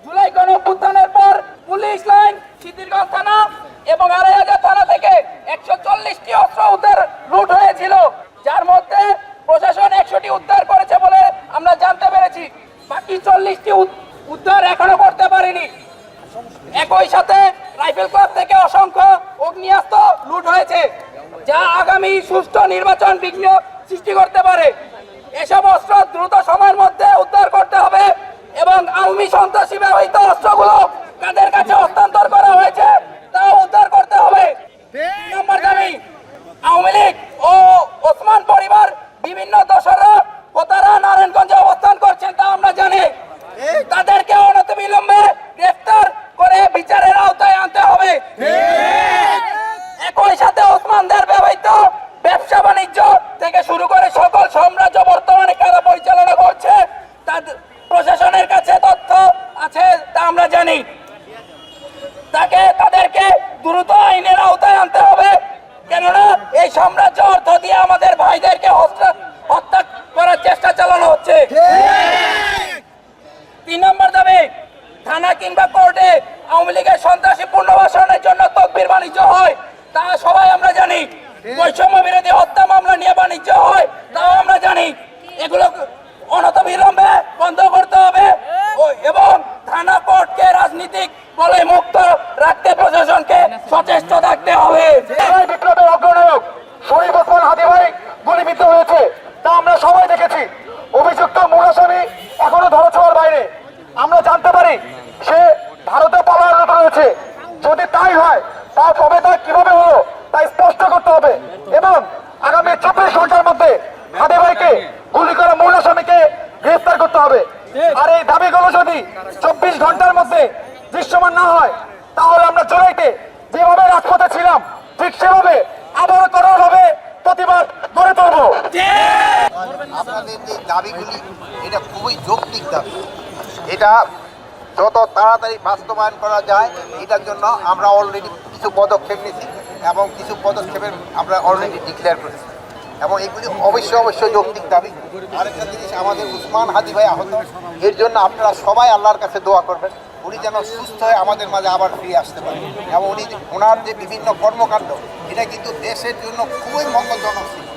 জুলাই গণঅভ্যুত্থানের পর police line, Siddhirganj থানা এবং ২৫০০ থানা থেকে ১৪০টি অস্ত্র উদ্ধার লুট হয়েছিল, যার মধ্যে প্রশাসন ১০০টি উদ্ধার করেছে বলে আমরা জানতে পেরেছি। বাকি ৪০টি উদ্ধার এখনো করতে পারেনি। একই সাথে রাইফেল ক্লাব থেকে অসংখ্য অগ্নিয়াস্ত্র লুট হয়েছে, যা আগামী সুষ্ঠু নির্বাচন বিঘ্ন সৃষ্টি করতে পারে। এসব অস্ত্র দ্রুত সময়ের মধ্যে উদ্ধার করতে হবে এবং আওয়ামী সন্ত্রাসী ব্যবহৃত অস্ত্রগুলো কাদের কাছে হস্তান্তর করা হয়েছে তা উদ্ধার করতে হবে। নম্বর দাবি, আওয়ামী লীগ ও ওসমান পরিবার বিভিন্ন দশরা ও তারা নারায়ণগঞ্জে অবস্থান করছেন তা আমরা জানি। তাদেরকে অনতিবিলম্বে গ্রেফতার করে বিচারের আওতায় আনতে হবে। একই সাথে ওসমানদের ব্যবহৃত ব্যবসা বাণিজ্য থেকে শুরু করে সকল সাম্রাজ্য বর্তমানে কারা পরিচালনা করছে তাদের প্রশাসনের কাছে তথ্য আছে তা আমরা জানি। তাদেরকে দ্রুত আইনের আওতায় আনতে হবে, কেননা এই সাম্রাজ্য অর্থ দিয়ে আমাদের ভাইদেরকে হত্যা করার চেষ্টা চালানো হচ্ছে। ৩ নম্বর দাবি, থানা কিংবা কোর্টে আওয়ামী লীগের সন্ত্রাসী পুনর্বাসনের জন্য তকবির বাণিজ্য হয় তা সবাই আমরা জানি। বৈষম্য বিরোধী হত্যা মামলা নিয়ে বাণিজ্য হয় তাও আমরা জানি। এগুলো অনতিবিলম্বে বন্ধ করতে হবে এবং থানা কোর্টকে রাজনীতিক বলে মুক্ত রাখতে প্রশাসনকে সচেষ্ট থাকতে হবে। বিপ্লবের অগ্রনায়ক শরীফ ওসমান হাদি ভাই গুলিবিদ্ধ হয়েছে তা আমরা সবাই দেখেছি। অভিযুক্ত মূল আসামি এখনো ধরাছোঁয়ার বাইরে। আমরা জানতে পারি সে ভারতে পলায়নরত রয়েছে। যদি তাই হয় তা তবে তা কিভাবে হলো তা স্পষ্ট করতে হবে এবং আগামী ২৪ ঘন্টার মধ্যে হাদি ভাইকে গুলি করা মূল আসামিকে গ্রেফতার করতে হবে। আর এই দাবিগুলো যদি ২৪ ঘন্টার মধ্যে দৃশ্যমান না হয় তাহলে আমরা জুলাইতে যেভাবে রাজপথে ছিলাম ঠিক সেভাবে আবারও তরলভাবে প্রতিবাদ গড়ে তুলব। আপনাদের যে দাবিগুলি এটা খুবই যৌক্তিক দাবি। এটা যত তাড়াতাড়ি বাস্তবায়ন করা যায় এটার জন্য আমরা অলরেডি কিছু পদক্ষেপ নিয়েছি এবং কিছু পদক্ষেপের আমরা অলরেডি ডিক্লেয়ার করেছি এবং এগুলি অবশ্যই যৌক্তিক দাবি। আরেকটা জিনিস, আমাদের উসমান হাদি ভাই আহত, এর জন্য আপনারা সবাই আল্লাহর কাছে দোয়া করবেন উনি যেন সুস্থ হয়ে আমাদের মাঝে আবার ফিরে আসতে পারেন এবং ওনার যে বিভিন্ন কর্মকাণ্ড এটা কিন্তু দেশের জন্য খুবই মঙ্গলজনক ছিল।